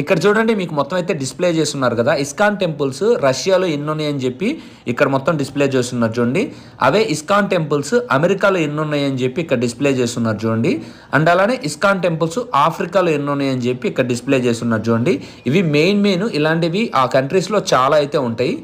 ఇక్కడ చూడండి మీకు మొత్తం అయితే డిస్ప్లే చేస్తున్నారు కదా, ఇస్కాన్ టెంపుల్స్ రష్యాలో ఎన్ని ఉన్నాయని చెప్పి ఇక్కడ మొత్తం డిస్ప్లే చేస్తున్నారు చూడండి. అవే ఇస్కాన్ టెంపుల్స్ అమెరికాలో ఎన్ని ఉన్నాయని చెప్పి ఇక్కడ డిస్ప్లే చేస్తున్నారు చూడండి. అండ్ అలానే ఇస్కాన్ టెంపుల్స్ ఆఫ్రికాలో ఎన్ని ఉన్నాయని చెప్పి ఇక్కడ డిస్ప్లే చేస్తున్నారు చూడండి. ఇవి మెయిన్ ఇలాంటివి ఆ కంట్రీస్లో చాలా అయితే ఉంటాయి.